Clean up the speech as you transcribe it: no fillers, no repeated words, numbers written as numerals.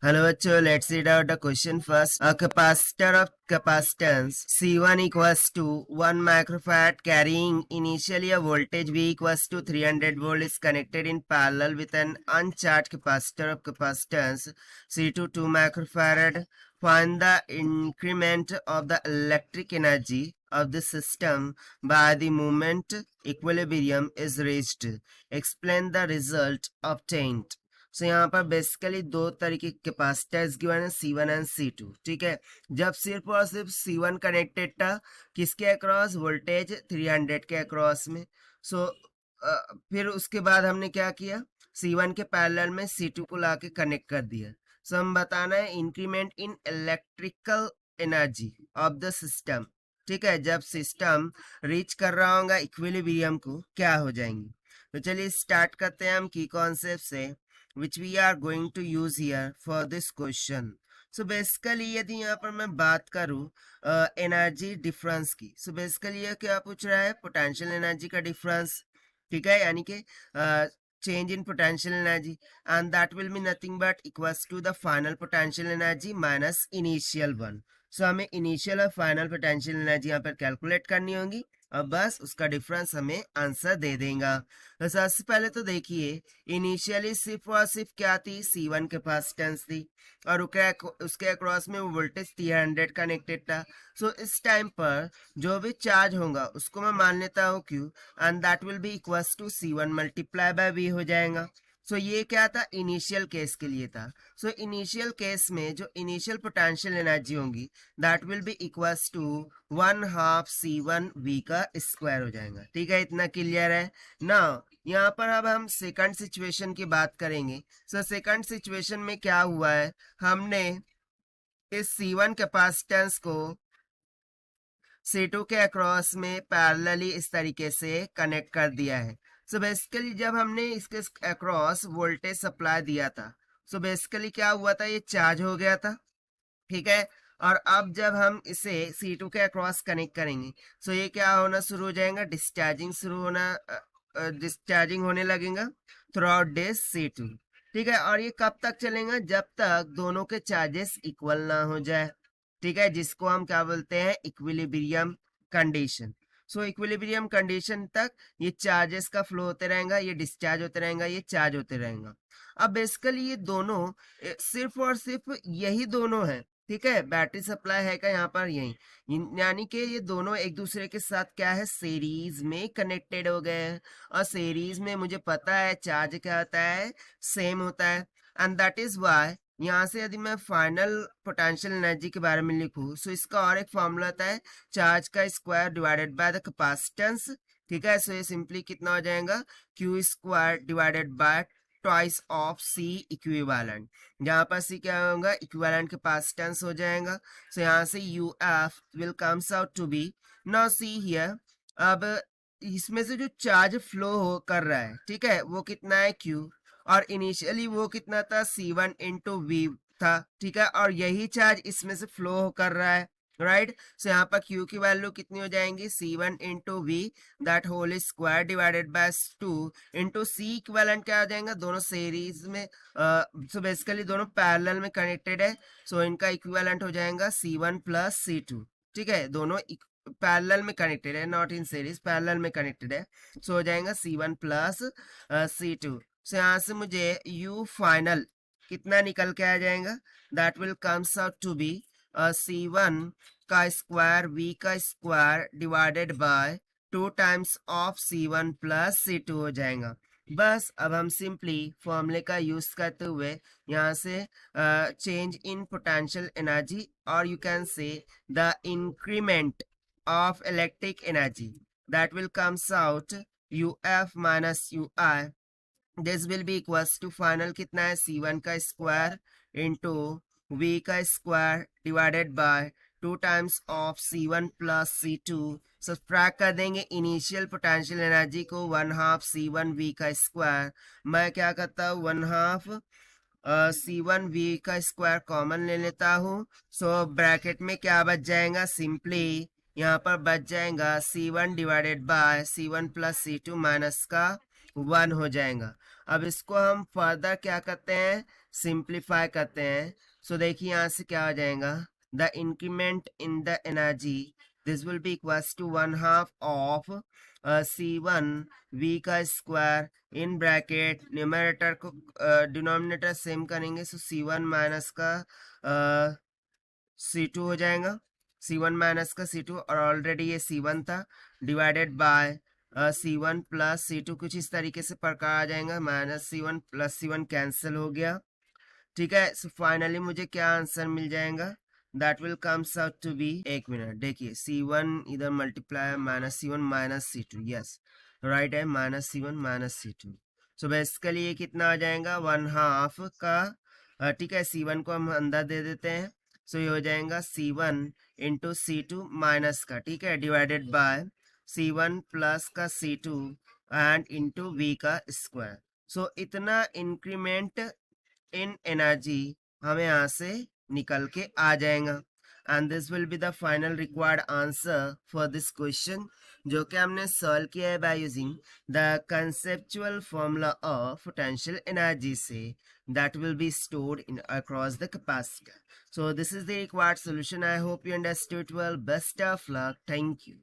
Hello bachcho, let's read out the question first. A capacitor of capacitance C1 equals to 1 microfarad carrying initially a voltage V equals to 300 volt is connected in parallel with an uncharged capacitor of capacitance C2 2 microfarad. Find the increment of the electric energy of the system by the moment equilibrium is reached. Explain the result obtained. सो यहाँ पर basically दो तरीके के capacitors given है C1 and C2. ठीक है, जब सिर्फ और सिर्फ C1 कनेक्टेड था किसके अक्रॉस, वोल्टेज 300 के अक्रॉस में. सो फिर उसके बाद हमने क्या किया, C1 के पैरेलल में C2 को लाके कनेक्ट कर दिया. सो हम बताना है increment in electrical energy of the system. ठीक है, जब सिस्टम रीच कर रहा होगा इक्विलिब्रियम को क्या हो जाएंगे. तो चलिए स्टार्ट करते हैं हम की कॉन्सेप्ट से which we are going to use here for this question. So basically यदि यहाँ पर मैं बात करूँ एनर्जी डिफरेंस की, so basically ये क्या पूछ रहा है, पोटेंशियल एनर्जी का डिफरेंस. ठीक है, यानी कि change in potential energy and that will be nothing but equals to the final potential energy minus initial one. So हमें इनिशियल और फाइनल पोटेंशियल एनर्जी यहाँ पर कैलकुलेट करनी होगी और बस उसका डिफरेंस हमें आंसर दे देगा. तो सबसे पहले तो देखिए इनिशियली सिर्फ और सिर्फ क्या थी, C1 कैपेसिटेंस थी और उसके अक्रॉस में वोल्टेज 300 कनेक्टेड था. सो इस टाइम पर जो भी चार्ज होगा उसको मैं मान लेता हूँ Q and that will be equals to C1 multiply by V हो जाएगा. सो ये क्या था, इनिशियल केस के लिए था. सो इनिशियल केस में जो इनिशियल पोटेंशियल एनर्जी होगी that will be equals to 1/2 C1 V का स्क्वायर हो जाएगा. ठीक है, इतना क्लियर है ना. यहाँ पर अब हम सेकंड सिचुएशन की बात करेंगे. सो सेकंड सिचुएशन में क्या हुआ है, हमने इस C1 कैपेसिटेंस को C2 के अक्रॉस में पैरेलली इस तरीके से कनेक्ट कर दिया है. सो बेसिकली जब हमने इसके अक्रॉस वोल्टेज सप्लाई दिया था, सो बेसिकली क्या हुआ था, ये चार्ज हो गया था. ठीक है, और अब जब हम इसे C2 के अक्रॉस कनेक्ट करेंगे सो ये क्या होना शुरू हो जाएगा, डिस्चार्जिंग होने लगेगा थ्रू आउट दिस C2. ठीक है, और ये कब तक चलेगा, जब तक दोनों के चार्जेस इक्वल ना हो जाए. ठीक है, जिसको हम क्या बोलते हैं, इक्विलिब्रियम कंडीशन. सो इक्विलिब्रियम कंडीशन तक ये चार्जेस का फ्लो होते रहेगा, ये डिस्चार्ज होते रहेगा, ये चार्ज होते रहेगा. अब बेसिकली ये दोनों सिर्फ और सिर्फ यही दोनों हैं. ठीक है, बैटरी सप्लाई है का यहाँ पर यही, यानी कि ये दोनों एक दूसरे के साथ क्या है, सीरीज में कनेक्टेड हो गए हैं. और सीरीज में मुझे पता है चार्ज क्या होता है, सेम होता है. एंड दैट इज वाई यहाँ से यदि मैं फाइनल पोटेंशियल एनर्जी के बारे में लिखूँ सो इसका और एक फॉर्मूला होता है चार्ज का square divided by the capacitance. ठीक है, सो ये सिंपली कितना हो जाएगा, Q square divided bye twice of C equivalent. जहाँ पर C क्या होगा, इक्विवेलेंट कैपेसिटेंस हो जाएगा. सो यहाँ से UF will comes out to be, now see here, अब इसमें से जो चार्ज फ्लो कर रहा है, ठीक है, वो कितना है Q, और इनिशियली वो कितना था, C1 इंटू V था. ठीक है, और यही चार्ज इसमें से फ्लो कर रहा है, राइट. सो यहाँ पर Q की वैल्यू कितनी हो जाएंगी, C1 into V that whole square divided by 2 into C equivalent क्या हो जाएगा, दोनों सीरीज में, सो बेसिकली दोनों पैरेलल में कनेक्टेड है. सो इनका इक्विवेलेंट हो जाएगा C1 प्लस C2. ठीक है, दोनों पैरेलल में कनेक्टेड है, नॉट इन सीरीज, पैरेलल में कनेक्टेड है. सो हो जाएगा C1 प्लस C2. सो यहाँ से मुझे U फाइनल कितना निकल के आ जाएगा, that will comes out to be C1 का स्क्वायर V का square divided by 2 times of C1 plus C2 हो जाएगा. बस अब हम सिंपली फॉर्मूले का यूज करते हुए यहाँ से चेंज इन पोटेंशियल एनर्जी और you can say the increment of electric energy that will comes out UF minus UI. This will be equals to final कितना है, C1 का स्क्वायर इंटू V का square divided by 2 times of C1 plus C2. Subtract कर देंगे initial potential energy को 1/2 C1 V का square. मैं क्या करता हूँ, 1/2 C1 V का स्क्वायर कॉमन ले लेता हूँ. सो ब्रैकेट में क्या बच जाएगा, सिंपली यहाँ पर बच जाएगा C1 divided by C1 plus C2 minus का 1 हो जाएगा. अब इसको हम फर्दर क्या करते हैं, सिंप्लीफाई करते हैं, सो देखिए यहाँ से क्या हो जाएगा, the increment in the energy this will be equals to 1/2 of C1 V का स्क्वायर इन ब्रैकेट, न्यूमरेटर को डिनोमिनेटर सेम करेंगे, सो C1 माइनस का C2 हो जाएगा, C1 माइनस का C2, और ऑलरेडी ये C1 था, divided by C1 plus C2, कुछ इस तरीके से प्रकार आ जाएगा, minus C1 plus C1 cancel हो गया। ठीक है, सो फाइनली मुझे क्या आंसर मिल जाएगा, that will comes out to be, एक मिनट देखिए, C1 इधर multiply minus C1 minus C2, yes right है, minus C1 minus C2। So basically ये कितना आ जाएगा, 1/2 का, ठीक है, C1 को हम अंदर दे देते हैं, सो ये हो जाएगा C1 इंटू C2 माइनस का, ठीक है, डिवाइडेड बाय C1 प्लस का C2 एंड इंटू V का स्क्वायर। सो इतना इंक्रीमेंट इन एनर्जी हमें यहाँ से निकल के आ जाएगा, and this will be the final required answer for this question, जो कि हमने सॉल्व किया है by using the conceptual formula of potential energy से, that will be stored in across the capacitor. So this is the required solution. I hope you understood well. Best of luck. Thank you.